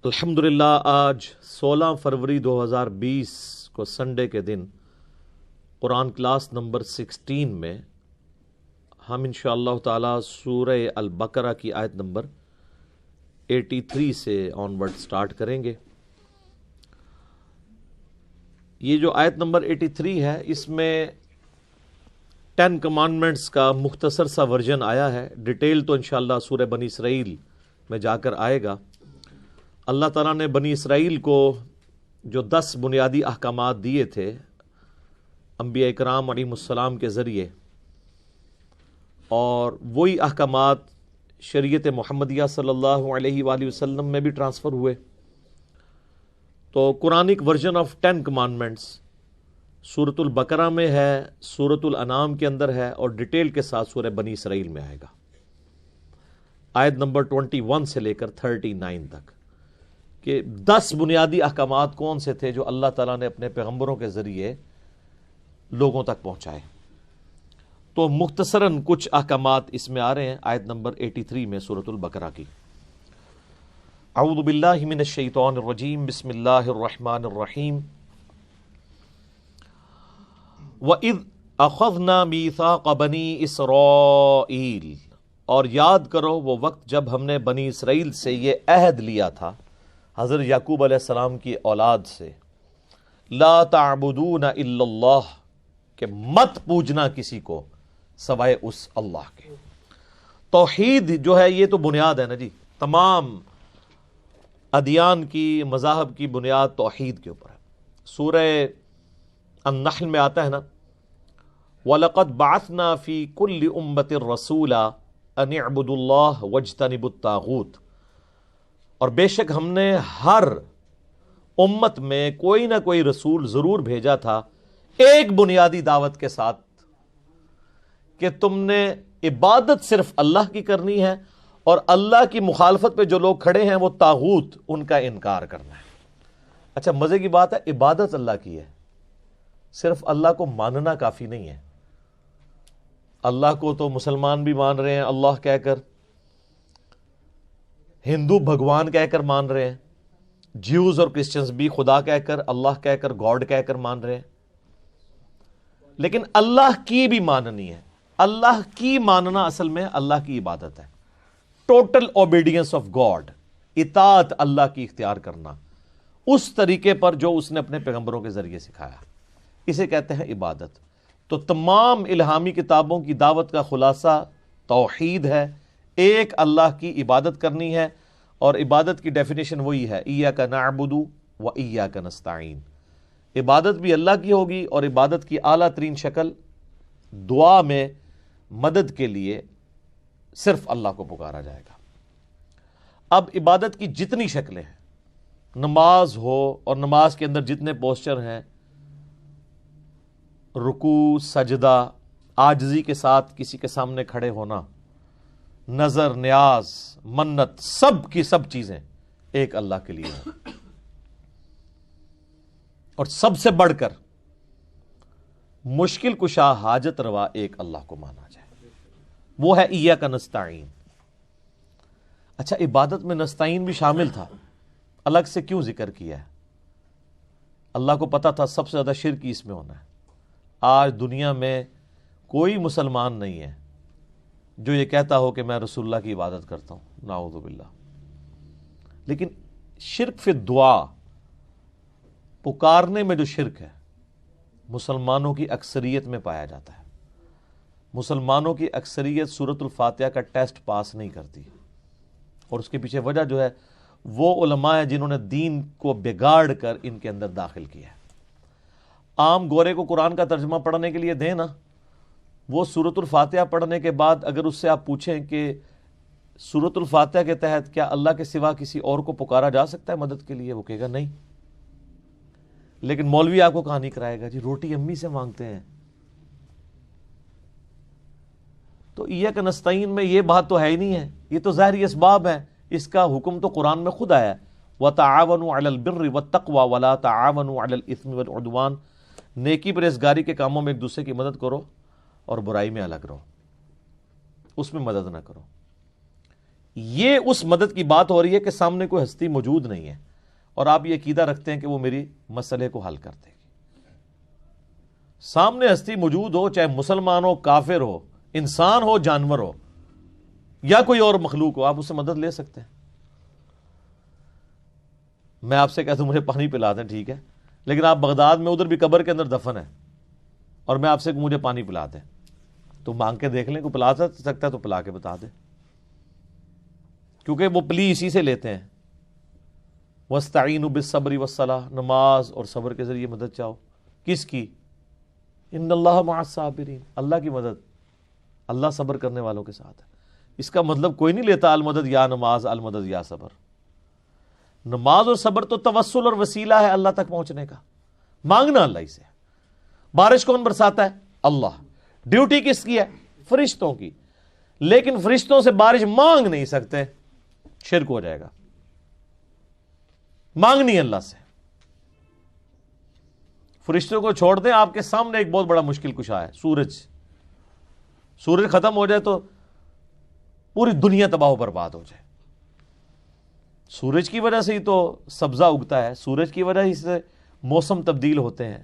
الحمدللہ آج 16 فروری 2020 کو سنڈے کے دن قرآن کلاس نمبر 16 میں ہم انشاءاللہ تعالی سورہ البقرہ کی آیت نمبر 83 سے آن ورڈ سٹارٹ کریں گے۔ یہ جو آیت نمبر 83 ہے اس میں 10 کمانڈمنٹس کا مختصر سا ورژن آیا ہے، ڈیٹیل تو انشاءاللہ سورہ بنی اسرائیل میں جا کر آئے گا۔ اللہ تعالیٰ نے بنی اسرائیل کو جو 10 بنیادی احکامات دیے تھے انبیاء اکرام علیہ السلام کے ذریعے، اور وہی احکامات شریعت محمدیہ صلی اللہ علیہ وآلہ وسلم میں بھی ٹرانسفر ہوئے، تو قرآنک ورژن آف 10 کمانڈمنٹس سورۃ البقرہ میں ہے، سورۃ الانعام کے اندر ہے، اور ڈیٹیل کے ساتھ سورہ بنی اسرائیل میں آئے گا، آیت نمبر 21 سے لے کر 39 تک، کہ 10 بنیادی احکامات کون سے تھے جو اللہ تعالیٰ نے اپنے پیغمبروں کے ذریعے لوگوں تک پہنچائے۔ تو مختصراً کچھ احکامات اس میں آ رہے ہیں آیت نمبر 83 میں سورۃ البقرہ کی۔ اعوذ باللہ من الشیطان الرجیم، بسم اللہ الرحمن الرحیم۔ وَإِذْ أَخَذْنَا مِيثَاقَ بَنِي إِسْرَائِيلَ، اور یاد کرو وہ وقت جب ہم نے بنی اسرائیل سے یہ عہد لیا تھا، حضرت یعقوب علیہ السلام کی اولاد سے، لا تعبدون الا اللہ، کہ مت پوجنا کسی کو سوائے اس اللہ کے۔ توحید جو ہے یہ تو بنیاد ہے نا جی، تمام ادیان کی، مذاہب کی بنیاد توحید کے اوپر ہے۔ سورہ النحل میں آتا ہے نا، وَلَقَدْ بَعَثْنَا فِي كُلِّ أُمَّةٍ رَسُولًا أَنِ اعْبُدُوا اللَّهَ وَاجْتَنِبُوا الطَّاغُوتَ، اور بے شک ہم نے ہر امت میں کوئی نہ کوئی رسول ضرور بھیجا تھا ایک بنیادی دعوت کے ساتھ، کہ تم نے عبادت صرف اللہ کی کرنی ہے، اور اللہ کی مخالفت پہ جو لوگ کھڑے ہیں وہ طاغوت، ان کا انکار کرنا ہے۔ اچھا مزے کی بات ہے، عبادت اللہ کی ہے، صرف اللہ کو ماننا کافی نہیں ہے۔ اللہ کو تو مسلمان بھی مان رہے ہیں اللہ کہہ کر، ہندو بھگوان کہہ کر مان رہے ہیں، جیوز اور کرسچنز بھی خدا کہہ کر، اللہ کہہ کر، گاڈ کہہ کر مان رہے ہیں، لیکن اللہ کی بھی ماننی ہے۔ اللہ کی ماننا اصل میں اللہ کی عبادت ہے، ٹوٹل اوبیڈینس آف گاڈ، اطاعت اللہ کی اختیار کرنا اس طریقے پر جو اس نے اپنے پیغمبروں کے ذریعے سکھایا، اسے کہتے ہیں عبادت۔ تو تمام الہامی کتابوں کی دعوت کا خلاصہ توحید ہے، ایک اللہ کی عبادت کرنی ہے، اور عبادت کی ڈیفینیشن وہی ہے، ایاک نعبد و ایاک نستعین۔ عبادت بھی اللہ کی ہوگی، اور عبادت کی اعلیٰ ترین شکل دعا میں مدد کے لیے صرف اللہ کو پکارا جائے گا۔ اب عبادت کی جتنی شکلیں ہیں، نماز ہو اور نماز کے اندر جتنے پوسچر ہیں، رکوع، سجدہ، عاجزی کے ساتھ کسی کے سامنے کھڑے ہونا، نظر، نیاز، منت، سب کی سب چیزیں ایک اللہ کے لیے ہیں، اور سب سے بڑھ کر مشکل کشا، حاجت روا ایک اللہ کو مانا جائے، وہ ہے ایاک نستعین۔ اچھا عبادت میں نستعین بھی شامل تھا، الگ سے کیوں ذکر کیا ہے؟ اللہ کو پتا تھا سب سے زیادہ شرک اس میں ہونا ہے۔ آج دنیا میں کوئی مسلمان نہیں ہے جو یہ کہتا ہو کہ میں رسول اللہ کی عبادت کرتا ہوں، نعوذ باللہ۔ لیکن شرک فی دعا، پکارنے میں جو شرک ہے، مسلمانوں کی اکثریت میں پایا جاتا ہے۔ مسلمانوں کی اکثریت سورۃ الفاتحہ کا ٹیسٹ پاس نہیں کرتی، اور اس کے پیچھے وجہ جو ہے وہ علماء ہیں جنہوں نے دین کو بگاڑ کر ان کے اندر داخل کیا ہے۔ عام گورے کو قرآن کا ترجمہ پڑھنے کے لیے دیں نا، وہ سورۃ الفاتحہ پڑھنے کے بعد اگر اس سے آپ پوچھیں کہ سورۃ الفاتحہ کے تحت کیا اللہ کے سوا کسی اور کو پکارا جا سکتا ہے مدد کے لیے، وہ کہے گا نہیں۔ لیکن مولوی آپ کو کہانی کرائے گا، جی روٹی امی سے مانگتے ہیں۔ تو ایاک نستعین میں یہ بات تو ہے ہی نہیں ہے، یہ تو ظاہری اسباب ہے، اس کا حکم تو قرآن میں خود آیا ہے، وَتَعَاوَنُوا عَلَى الْبِرِّ وَالتَّقْوَى وَلَا تَعَاوَنُوا عَلَى الْإِثْمِ وَالْعُدْوَانِ، نیکی پرہیزگاری کے کاموں میں ایک دوسرے کی مدد کرو، اور برائی میں الگ رہو، اس میں مدد نہ کرو۔ یہ اس مدد کی بات ہو رہی ہے کہ سامنے کوئی ہستی موجود نہیں ہے اور آپ یہ عقیدہ رکھتے ہیں کہ وہ میری مسئلے کو حل کر دے گی۔ سامنے ہستی موجود ہو، چاہے مسلمان ہو، کافر ہو، انسان ہو، جانور ہو یا کوئی اور مخلوق ہو، آپ اس سے مدد لے سکتے ہیں۔ میں آپ سے کہتا ہوں مجھے پانی پلا دیں، ٹھیک ہے، لیکن آپ بغداد میں ادھر بھی قبر کے اندر دفن ہے اور میں آپ سے مجھے پانی پلا دیں، تو مانگ کے دیکھ لیں، کوئی پلا سکتا ہے تو پلا کے بتا دیں، کیونکہ وہ پلی اسی سے لیتے ہیں۔ وَاسْتَعِينُوا بِالصَّبْرِ وَالصَّلَاةِ، نماز اور صبر کے ذریعے مدد چاہو۔ کس کی؟ ان اللہ مع الصابرین، اللہ کی مدد، اللہ صبر کرنے والوں کے ساتھ ہے۔ اس کا مطلب کوئی نہیں لیتا المدد یا نماز، المدد یا صبر۔ نماز اور صبر تو توسل اور وسیلہ ہے اللہ تک پہنچنے کا، مانگنا اللہ ہی سے۔ بارش کون برساتا ہے؟ اللہ۔ ڈیوٹی کس کی ہے؟ فرشتوں کی۔ لیکن فرشتوں سے بارش مانگ نہیں سکتے، شرک ہو جائے گا۔ مانگنی اللہ سے۔ فرشتوں کو چھوڑ دیں، آپ کے سامنے ایک بہت بڑا مشکل کشا ہے، سورج ختم ہو جائے تو پوری دنیا تباہ و برباد ہو جائے۔ سورج کی وجہ سے ہی تو سبزہ اگتا ہے، سورج کی وجہ سے موسم تبدیل ہوتے ہیں،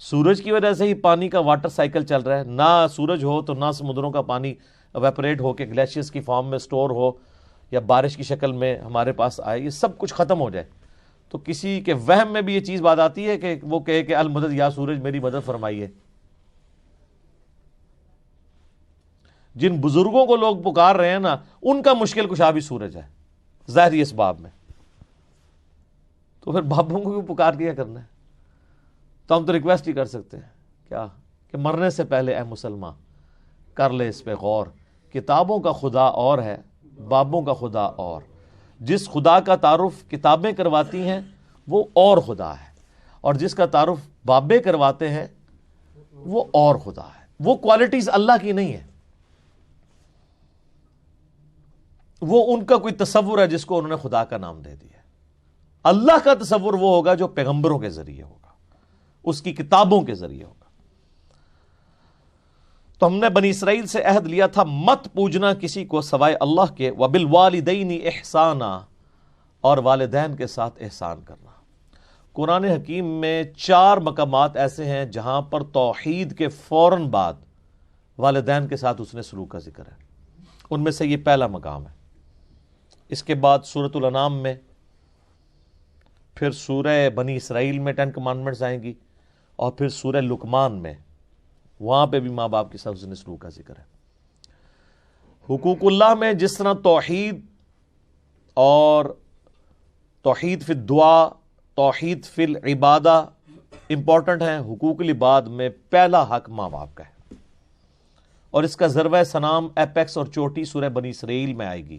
سورج کی وجہ سے ہی پانی کا واٹر سائیکل چل رہا ہے۔ نہ سورج ہو تو نہ سمندروں کا پانی ایویپوریٹ ہو کے گلیشیئرز کی فارم میں سٹور ہو یا بارش کی شکل میں ہمارے پاس آئے، یہ سب کچھ ختم ہو جائے تو کسی کے وہم میں بھی یہ چیز بات آتی ہے کہ وہ کہے کہ المدد یا سورج میری مدد فرمائیے۔ جن بزرگوں کو لوگ پکار رہے ہیں نا، ان کا مشکل کشا بھی سورج ہے ظاہری اسباب میں، تو پھر بابوں کو بھی پکار دیا کرنا ہے۔ تو ہم تو ریکویسٹ ہی کر سکتے ہیں کیا کہ مرنے سے پہلے اے مسلمان کر لے اس پہ غور، کتابوں کا خدا اور ہے، بابوں کا خدا اور۔ جس خدا کا تعارف کتابیں کرواتی ہیں وہ اور خدا ہے، اور جس کا تعارف بابے کرواتے ہیں وہ اور خدا ہے۔ وہ کوالٹیز اللہ کی نہیں ہے، وہ ان کا کوئی تصور ہے جس کو انہوں نے خدا کا نام دے دیا ہے۔ اللہ کا تصور وہ ہوگا جو پیغمبروں کے ذریعے ہوگا، اس کی کتابوں کے ذریعے ہوگا۔ تو ہم نے بنی اسرائیل سے عہد لیا تھا مت پوجنا کسی کو سوائے اللہ کے، وبالوالدین احسانا، اور والدین کے ساتھ احسان کرنا۔ قرآن حکیم میں 4 مقامات ایسے ہیں جہاں پر توحید کے فوراً بعد والدین کے ساتھ اس نے سلوک کا ذکر ہے، ان میں سے یہ پہلا مقام ہے۔ اس کے بعد سورۃ الانعام میں، پھر سورہ بنی اسرائیل میں 10 کمانڈمنٹس آئیں گی، اور پھر سورہ لقمان میں، وہاں پہ بھی ماں باپ کے ساتھ اس نے سلوک کا ذکر ہے۔ حقوق اللہ میں جس طرح توحید اور توحید فی الدعا، توحید فی العبادہ امپورٹنٹ ہیں، حقوق العباد میں پہلا حق ماں باپ کا ہے، اور اس کا ذروہ سنام، ایپیکس اور چوٹی سورہ بنی اسرائیل میں آئے گی۔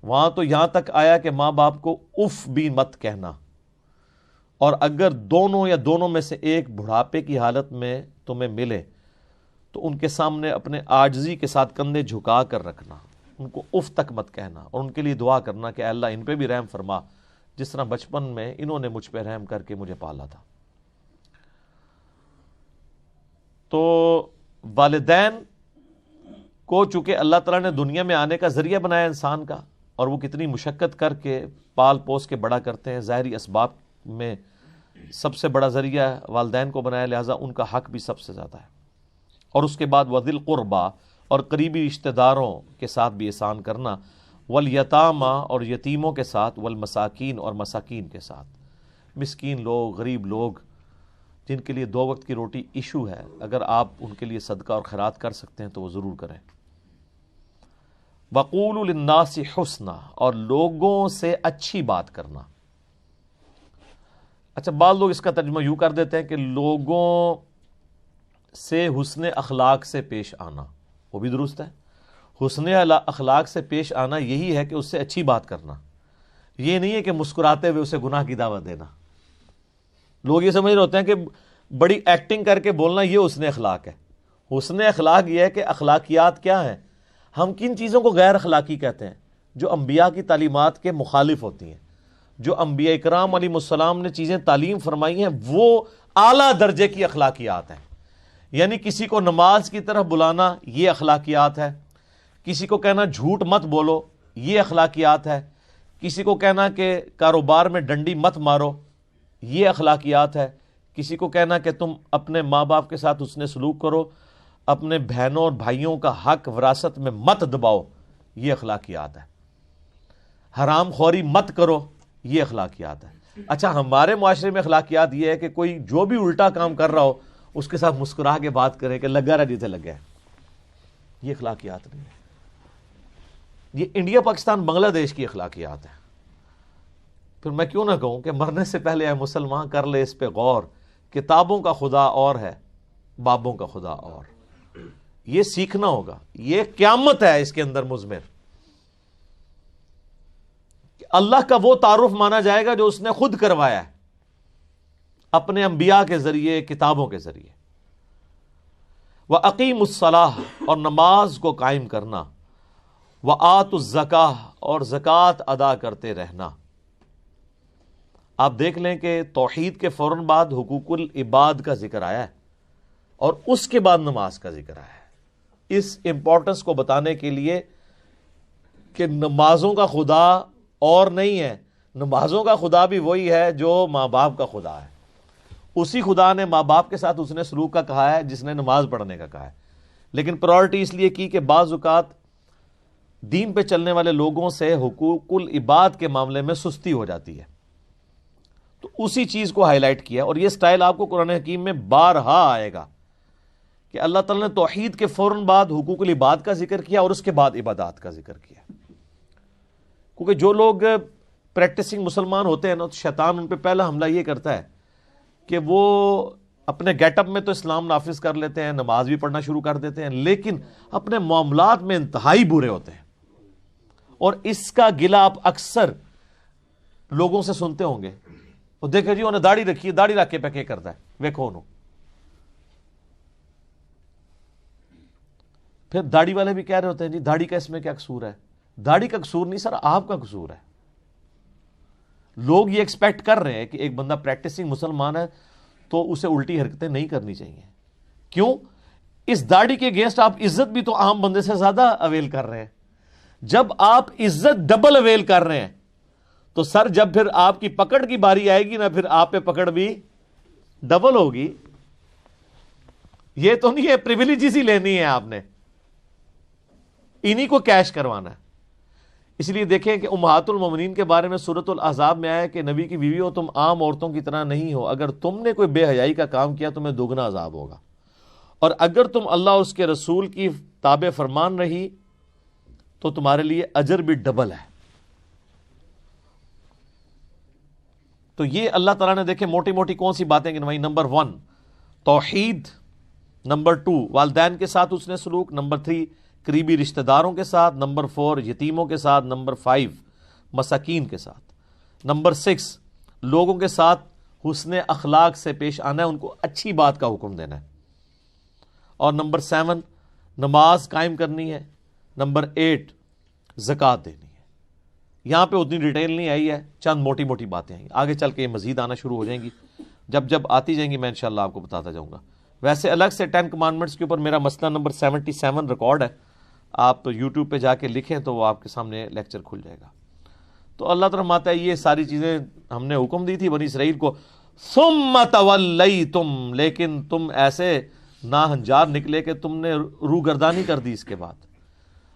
وہاں تو یہاں تک آیا کہ ماں باپ کو اف بھی مت کہنا، اور اگر دونوں یا دونوں میں سے ایک بڑھاپے کی حالت میں تمہیں ملے تو ان کے سامنے اپنے عاجزی کے ساتھ کندھے جھکا کر رکھنا، ان کو اف تک مت کہنا، اور ان کے لیے دعا کرنا کہ اے اللہ ان پہ بھی رحم فرما، جس طرح بچپن میں انہوں نے مجھ پہ رحم کر کے مجھے پالا تھا۔ تو والدین کو چونکہ اللہ تعالیٰ نے دنیا میں آنے کا ذریعہ بنایا انسان کا، اور وہ کتنی مشقت کر کے پال پوس کے بڑا کرتے ہیں، ظاہری اسباب میں سب سے بڑا ذریعہ والدین کو بنایا، لہٰذا ان کا حق بھی سب سے زیادہ ہے۔ اور اس کے بعد وذی القربیٰ، اور قریبی رشتہ داروں کے ساتھ بھی احسان کرنا، والیتامیٰ، اور یتیموں کے ساتھ، والمساکین، اور مساکین کے ساتھ، مسکین لوگ، غریب لوگ جن کے لیے 2 وقت کی روٹی ایشو ہے، اگر آپ ان کے لیے صدقہ اور خیرات کر سکتے ہیں تو وہ ضرور کریں۔ وَقُولُوا لِلنَّاسِ حُسْنًا، اور لوگوں سے اچھی بات کرنا۔ اچھا، بعض لوگ اس کا ترجمہ یوں کر دیتے ہیں کہ لوگوں سے حسن اخلاق سے پیش آنا، وہ بھی درست ہے۔ حسن اخلاق سے پیش آنا یہی ہے کہ اس سے اچھی بات کرنا، یہ نہیں ہے کہ مسکراتے ہوئے اسے گناہ کی دعوت دینا۔ لوگ یہ سمجھ رہے ہوتے ہیں کہ بڑی ایکٹنگ کر کے بولنا یہ حسن اخلاق ہے۔ حسن اخلاق یہ ہے کہ اخلاقیات کیا ہیں، ہم کن چیزوں کو غیر اخلاقی کہتے ہیں؟ جو انبیاء کی تعلیمات کے مخالف ہوتی ہیں، جو انبیاء اکرام علیہ السلام نے چیزیں تعلیم فرمائی ہیں، وہ اعلیٰ درجے کی اخلاقیات ہیں۔ یعنی کسی کو نماز کی طرف بلانا یہ اخلاقیات ہے، کسی کو کہنا جھوٹ مت بولو یہ اخلاقیات ہے. کسی کو کہنا کہ کاروبار میں ڈنڈی مت مارو، یہ اخلاقیات ہے. کسی کو کہنا کہ تم اپنے ماں باپ کے ساتھ حسن سلوک کرو، اپنے بہنوں اور بھائیوں کا حق وراثت میں مت دباؤ، یہ اخلاقیات ہے. حرام خوری مت کرو، یہ اخلاقیات ہے. اچھا، ہمارے معاشرے میں اخلاقیات یہ ہے کہ کوئی جو بھی الٹا کام کر رہا ہو اس کے ساتھ مسکرا کے بات کرے کہ لگا رہا جیسے لگا ہے. یہ اخلاقیات نہیں ہے. یہ انڈیا پاکستان بنگلہ دیش کی اخلاقیات ہے. پھر میں کیوں نہ کہوں کہ مرنے سے پہلے اے مسلمان کر لے اس پہ غور، کتابوں کا خدا اور ہے، بابوں کا خدا اور. یہ سیکھنا ہوگا. یہ قیامت ہے اس کے اندر مضمر. اللہ کا وہ تعارف مانا جائے گا جو اس نے خود کروایا ہے اپنے انبیاء کے ذریعے، کتابوں کے ذریعے. وَأَقِيمُوا الصَّلَاةَ، اور نماز کو قائم کرنا. وَآتُوا الزَّكَاةَ، اور زکوٰۃ ادا کرتے رہنا. آپ دیکھ لیں کہ توحید کے فوراً بعد حقوق العباد کا ذکر آیا ہے اور اس کے بعد نماز کا ذکر آیا ہے، اس امپورٹنس کو بتانے کے لیے کہ نمازوں کا خدا اور نہیں ہے. نمازوں کا خدا بھی وہی ہے جو ماں باپ کا خدا ہے. اسی خدا نے ماں باپ کے ساتھ اس نے سلوک کا کہا ہے جس نے نماز پڑھنے کا کہا ہے. لیکن پرائورٹی اس لیے کی کہ بعض اوقات دین پہ چلنے والے لوگوں سے حقوق العباد کے معاملے میں سستی ہو جاتی ہے، تو اسی چیز کو ہائی لائٹ کیا. اور یہ سٹائل آپ کو قرآن حکیم میں بارہا آئے گا کہ اللہ تعالیٰ نے توحید کے فوراً بعد حقوق العباد کا ذکر کیا اور اس کے بعد عبادات کا ذکر کیا. کیونکہ جو لوگ پریکٹسنگ مسلمان ہوتے ہیں نا، تو شیطان ان پہ پہلا حملہ یہ کرتا ہے کہ وہ اپنے گیٹ اپ میں تو اسلام نافذ کر لیتے ہیں، نماز بھی پڑھنا شروع کر دیتے ہیں، لیکن اپنے معاملات میں انتہائی برے ہوتے ہیں. اور اس کا گلہ آپ اکثر لوگوں سے سنتے ہوں گے. وہ دیکھیں جی انہیں داڑھی رکھی ہے، داڑھی رکھ کے پہ کیا کرتا ہے، ویکھو انہوں. پھر داڑھی والے بھی کہہ رہے ہوتے ہیں جی داڑھی کا اس میں کیا قصور ہے. داڑھی کا قصور نہیں سر، آپ کا قصور ہے. لوگ یہ ایکسپیکٹ کر رہے ہیں کہ ایک بندہ پریکٹسنگ مسلمان ہے تو اسے الٹی حرکتیں نہیں کرنی چاہیے. کیوں؟ اس داڑھی کے اگینسٹ آپ عزت بھی تو عام بندے سے زیادہ اویل کر رہے ہیں. جب آپ عزت ڈبل اویل کر رہے ہیں تو سر جب پھر آپ کی پکڑ کی باری آئے گی نا، پھر آپ پہ پکڑ بھی ڈبل ہوگی. یہ تو نہیں ہے پریویلیجز ہی لینی ہے آپ نے، انہی کو کیش کروانا ہے. اس لیے دیکھیں کہ امہات المومنین کے بارے میں سورۃ الاحزاب میں آیا کہ نبی کی بیوی ہو، تم عام عورتوں کی طرح نہیں ہو. اگر تم نے کوئی بے حیائی کا کام کیا تمہیں دوگنا عذاب ہوگا، اور اگر تم اللہ اور اس کے رسول کی تابع فرمان رہی تو تمہارے لیے اجر بھی ڈبل ہے. تو یہ اللہ تعالیٰ نے دیکھیں موٹی موٹی کون سی باتیں گنوائی. نمبر 1 توحید، نمبر 2 والدین کے ساتھ اس نے سلوک، نمبر 3 قریبی رشتہ داروں کے ساتھ، نمبر 4 یتیموں کے ساتھ، نمبر 5 مساکین کے ساتھ، نمبر 6 لوگوں کے ساتھ حسن اخلاق سے پیش آنا ہے، ان کو اچھی بات کا حکم دینا ہے، اور نمبر 7 نماز قائم کرنی ہے، نمبر 8 زکوٰۃ دینی ہے. یہاں پہ اتنی ڈیٹیل نہیں آئی ہے، چند موٹی موٹی باتیں ہیں. آگے چل کے یہ مزید آنا شروع ہو جائیں گی، جب آتی جائیں گی میں انشاءاللہ آپ کو بتاتا جاؤں گا. ویسے الگ سے 10 کمانڈمنٹس کے اوپر میرا مسئلہ نمبر 77 ریکارڈ ہے، آپ یوٹیوب پہ جا کے لکھیں تو وہ آپ کے سامنے لیکچر کھل جائے گا. تو اللہ تعالیٰ فرماتا ہے یہ ساری چیزیں ہم نے حکم دی تھی بنی اسرائیل کو، ثم تولیتم، لیکن تم ایسے ناہنجار نکلے کہ تم نے روگردانی کر دی. اس کے بعد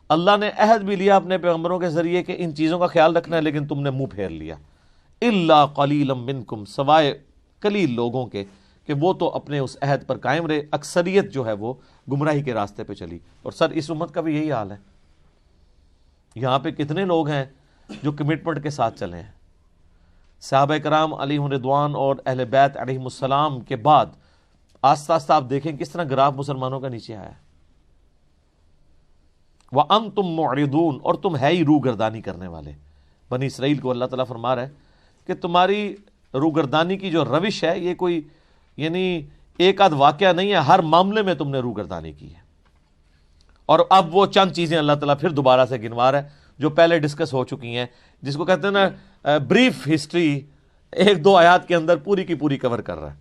اللہ نے عہد بھی لیا اپنے پیغمبروں کے ذریعے کہ ان چیزوں کا خیال رکھنا ہے، لیکن تم نے منہ پھیر لیا. الا قلیلا منکم، سوائے قلیل لوگوں کے کہ وہ تو اپنے اس عہد پر قائم رہے. اکثریت جو ہے وہ گمراہی کے راستے پہ چلی. اور سر اس امت کا بھی یہی حال ہے. یہاں پہ کتنے لوگ ہیں جو کمٹمنٹ کے ساتھ چلے ہیں. صحابہ کرام علیہم رضوان اور اہل بیت علیہم السلام کے بعد آہستہ آہستہ آپ دیکھیں کس طرح گراف مسلمانوں کا نیچے آیا ہے. وَأَنْتُمْ مُعْرِضُونَ، اور تم ہے ہی روگردانی کرنے والے. بنی اسرائیل کو اللہ تعالیٰ فرما رہا ہے کہ تمہاری روگردانی کی جو روش ہے یہ کوئی یعنی ایک آدھ واقعہ نہیں ہے، ہر معاملے میں تم نے روگردانی کی ہے. اور اب وہ چند چیزیں اللہ تعالیٰ پھر دوبارہ سے گنوا رہا ہے جو پہلے ڈسکس ہو چکی ہیں، جس کو کہتے ہیں نا بریف ہسٹری، 1-2 آیات کے اندر پوری کی پوری کور کر رہا ہے.